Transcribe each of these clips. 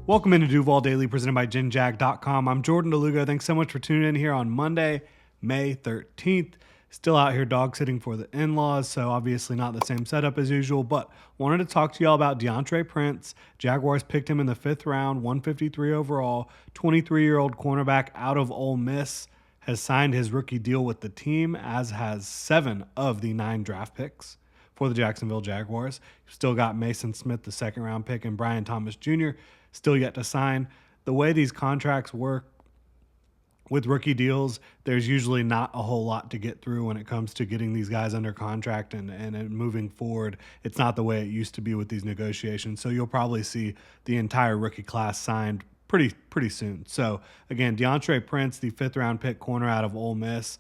Welcome into Duval Daily, presented by GenJag.com. I'm Jordan Lugo. Thanks so much for tuning in here on Monday, May 13th. Still out here dog sitting for the in-laws, so obviously not the same setup as usual, but wanted to talk to y'all about DeAntre Prince. Jaguars picked him in the 5th round, 153 overall, 23-year-old cornerback out of Ole Miss, has signed his rookie deal with the team, as has 7 of the 9 draft picks for the Jacksonville Jaguars. You've still got Mason Smith, the 2nd-round pick, and Brian Thomas Jr., still yet to sign. The way these contracts work with rookie deals, there's usually not a whole lot to get through when it comes to getting these guys under contract and moving forward. It's not the way it used to be with these negotiations. So you'll probably see the entire rookie class signed pretty soon. So again, DeAntre Prince, the 5th-round pick corner out of Ole Miss.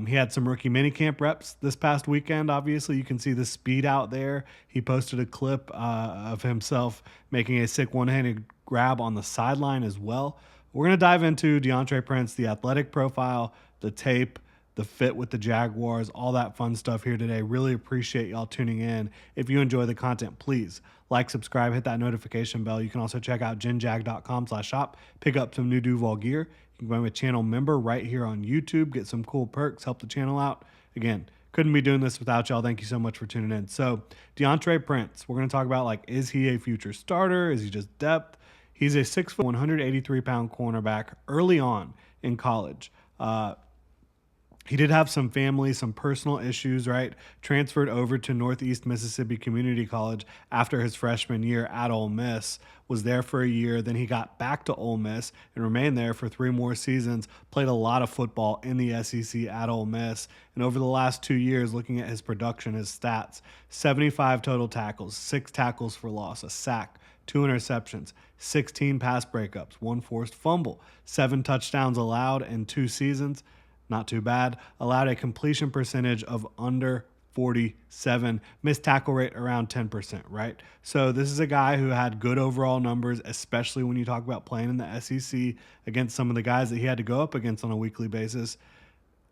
He had some rookie minicamp reps this past weekend. Obviously, you can see the speed out there. He posted a clip of himself making a sick one-handed grab on the sideline as well. We're going to dive into DeAntre Prince, the athletic profile, the tape, the fit with the Jaguars, all that fun stuff here today. Really appreciate y'all tuning in. If you enjoy the content, please like, subscribe, hit that notification bell. You can also check out genjag.com/shop, pick up some new Duval gear. You can become a channel member right here on YouTube, get some cool perks, help the channel out. Again, couldn't be doing this without y'all. Thank you so much for tuning in. So DeAntre Prince, we're going to talk about, is he a future starter? Is he just depth? He's a 6', 183-pound cornerback early on in college. He did have some family, some personal issues, right? Transferred over to Northeast Mississippi Community College after his freshman year at Ole Miss. Was there for a year. Then he got back to Ole Miss and remained there for 3 more seasons. Played a lot of football in the SEC at Ole Miss. And over the last 2 years, looking at his production, his stats, 75 total tackles, 6 tackles for loss, a sack, 2 interceptions, 16 pass breakups, 1 forced fumble, 7 touchdowns allowed in 2 seasons. Not too bad. Allowed a completion percentage of under 47. Missed tackle rate around 10%, right? So this is a guy who had good overall numbers, especially when you talk about playing in the SEC against some of the guys that he had to go up against on a weekly basis.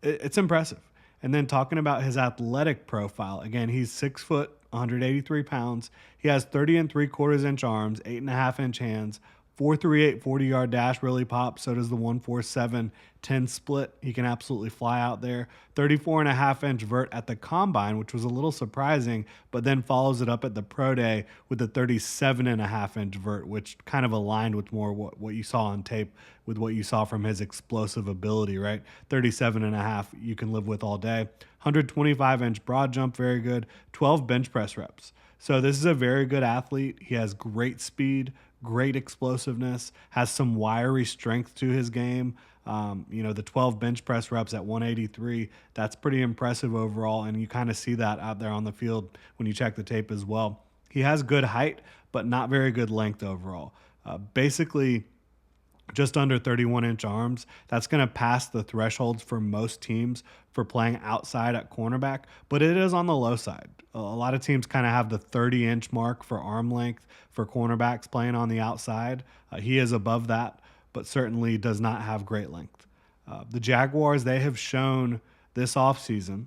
It's impressive. And then talking about his athletic profile, again, he's 6 foot, 183 pounds. He has 30 3/4 inch arms, 8.5 inch hands, 4.38 40-yard dash really pops. So does the 1.47 10 split. He can absolutely fly out there. 34.5-inch vert at the combine, which was a little surprising, but then follows it up at the pro day with the 37.5-inch vert, which kind of aligned with more what you saw on tape with what you saw from his explosive ability, right? 37.5 you can live with all day. 125-inch broad jump, very good. 12 bench press reps. So this is a very good athlete. He has great speed, great explosiveness, has some wiry strength to his game. The 12 bench press reps at 183, that's pretty impressive overall, and you kind of see that out there on the field when you check the tape as well. He has good height, but not very good length overall. Basically, just under 31-inch arms. That's going to pass the thresholds for most teams for playing outside at cornerback, but it is on the low side. A lot of teams kind of have the 30-inch mark for arm length for cornerbacks playing on the outside. He is above that, but certainly does not have great length. The Jaguars, they have shown this offseason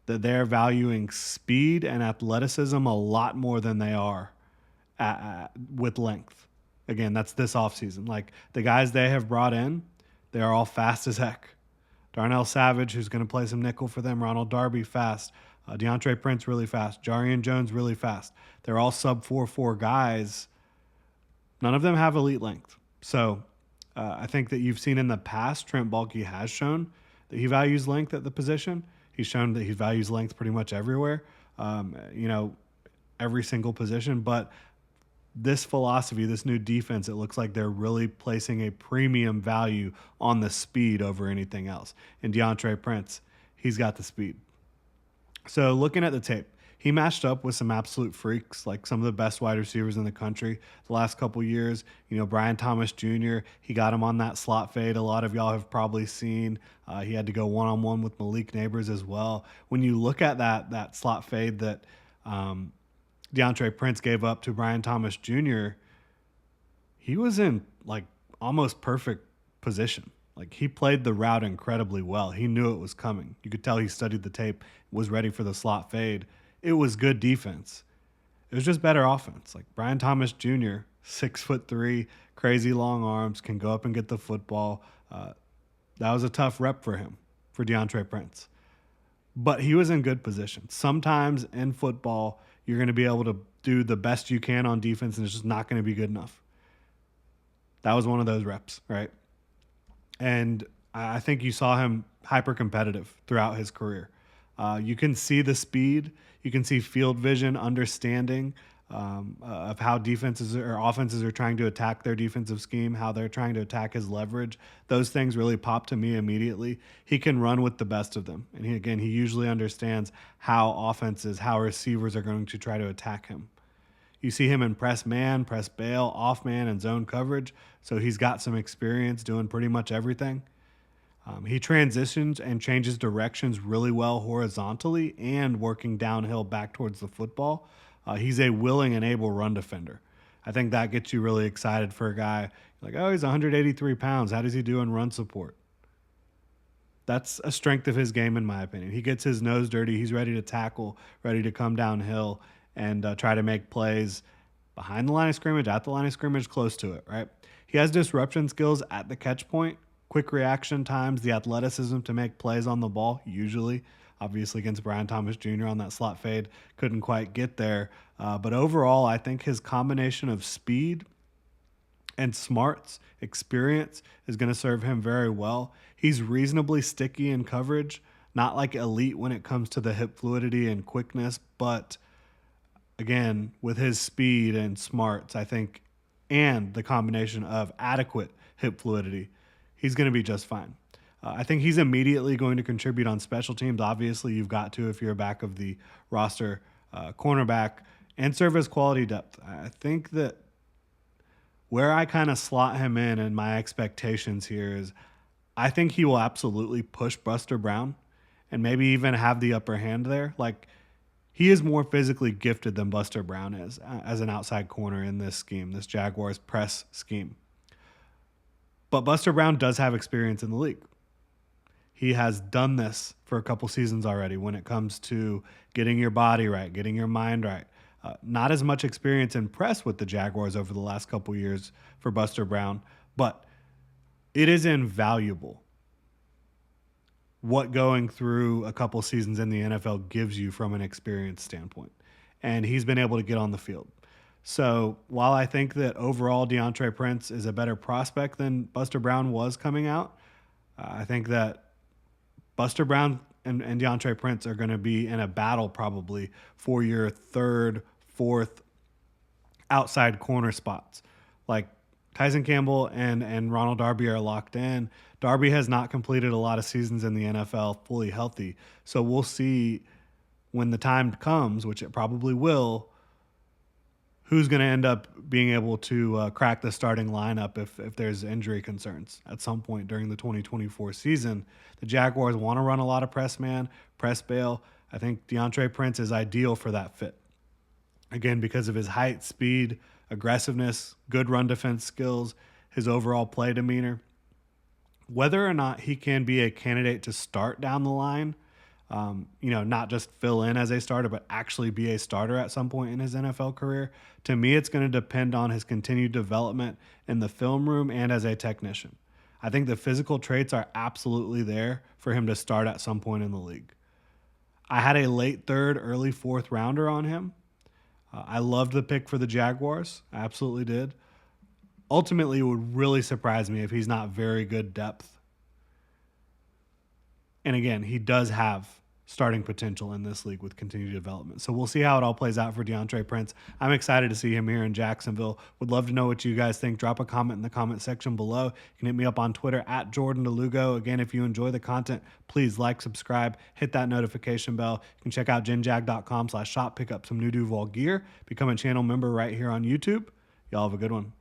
that they're valuing speed and athleticism a lot more than they are with length. Again, that's this offseason. The guys they have brought in, they are all fast as heck. Darnell Savage, who's going to play some nickel for them. Ronald Darby, fast. DeAntre Prince, really fast. Jarian Jones, really fast. They're all sub 4.4 guys. None of them have elite length. So I think that you've seen in the past, Trent Baalke has shown that he values length at the position. He's shown that he values length pretty much everywhere, every single position. But this philosophy, this new defense, it looks like they're really placing a premium value on the speed over anything else. And DeAntre Prince, he's got the speed. So looking at the tape, he matched up with some absolute freaks, like some of the best wide receivers in the country the last couple years. Brian Thomas Jr., he got him on that slot fade. A lot of y'all have probably seen. He had to go one-on-one with Malik Neighbors as well. When you look at that slot fade that DeAntre Prince gave up to Brian Thomas Jr., he was in almost perfect position. He played the route incredibly well. He knew it was coming. You could tell he studied the tape, was ready for the slot fade. It was good defense. It was just better offense. Like Brian Thomas Jr., 6'3", crazy long arms, can go up and get the football. That was a tough rep for him, for DeAntre Prince. But he was in good position. Sometimes in football, you're going to be able to do the best you can on defense, and it's just not going to be good enough. That was one of those reps, right? And I think you saw him hyper competitive throughout his career. You can see the speed, you can see field vision, understanding of how defenses or offenses are trying to attack their defensive scheme, how they're trying to attack his leverage. Those things really pop to me immediately. He can run with the best of them. And he usually understands how offenses, how receivers are going to try to attack him. You see him in press man, press bail, off man, and zone coverage. So he's got some experience doing pretty much everything. He transitions and changes directions really well horizontally and working downhill back towards the football. He's a willing and able run defender. I think that gets you really excited for a guy like, oh, he's 183 pounds. How does he do in run support? That's a strength of his game, in my opinion. He gets his nose dirty. He's ready to tackle, ready to come downhill and try to make plays behind the line of scrimmage, at the line of scrimmage, close to it, right? He has disruption skills at the catch point, quick reaction times, the athleticism to make plays on the ball, usually. Obviously, against Brian Thomas Jr. on that slot fade, couldn't quite get there. But overall, I think his combination of speed and smarts, experience, is going to serve him very well. He's reasonably sticky in coverage, not like elite when it comes to the hip fluidity and quickness, but again, with his speed and smarts, I think, and the combination of adequate hip fluidity, he's going to be just fine. I think he's immediately going to contribute on special teams. Obviously, you've got to if you're a back of the roster cornerback, and serve as quality depth. I think that where I kind of slot him in and my expectations here is I think he will absolutely push Buster Brown and maybe even have the upper hand there. Like, he is more physically gifted than Buster Brown is as an outside corner in this scheme, this Jaguars press scheme. But Buster Brown does have experience in the league. He has done this for a couple seasons already when it comes to getting your body right, getting your mind right. Not as much experience in press with the Jaguars over the last couple years for Buster Brown, but it is invaluable what going through a couple seasons in the NFL gives you from an experience standpoint. And he's been able to get on the field. So while I think that overall DeAntre Prince is a better prospect than Buster Brown was coming out, I think that Buster Brown and DeAntre Prince are going to be in a battle probably for your third, fourth outside corner spots. Like Tyson Campbell and Ronald Darby are locked in. Darby has not completed a lot of seasons in the NFL fully healthy. So we'll see when the time comes, which it probably will, who's going to end up being able to crack the starting lineup if there's injury concerns at some point during the 2024 season. The Jaguars want to run a lot of press man, press bail. I think DeAntre Prince is ideal for that fit. Again, because of his height, speed, aggressiveness, good run defense skills, his overall play demeanor. Whether or not he can be a candidate to start down the line, not just fill in as a starter, but actually be a starter at some point in his NFL career. To me, it's going to depend on his continued development in the film room and as a technician. I think the physical traits are absolutely there for him to start at some point in the league. I had a late third, early fourth rounder on him. I loved the pick for the Jaguars. I absolutely did. Ultimately, it would really surprise me if he's not very good depth. And again, he does have starting potential in this league with continued development. So we'll see how it all plays out for DeAntre Prince. I'm excited to see him here in Jacksonville. Would love to know what you guys think. Drop a comment in the comment section below. You can hit me up on Twitter at Jordan DeLugo. Again, if you enjoy the content, please like, subscribe, hit that notification bell. You can check out genjag.com/shop, pick up some new Duval gear, become a channel member right here on YouTube. Y'all have a good one.